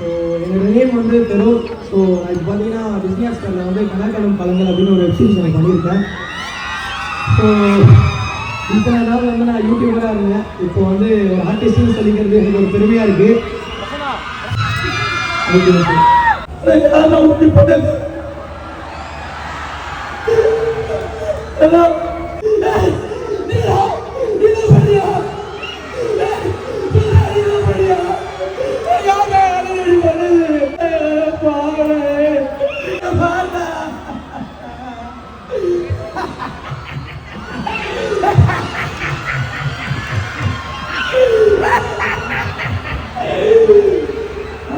So என்னோட name வந்து Feroz. So நான் இப்போ பார்த்தீங்கன்னா டிஸ்னி ஹாட்ஸ்டாரில் வந்து கலாக்காலம் பழங்கள் அப்படின்னு ஒரு வெப்சீரிஸ் நான் பண்ணியிருக்கேன். ஸோ இத்தனை நாள் வந்து நான் யூடியூபராக இருந்தேன். இப்போ வந்து ஒரு ஆர்டிஸ்ட்னு சொல்லிக்கிறது எனக்கு ஒரு பெருமையாக இருக்குது. நான்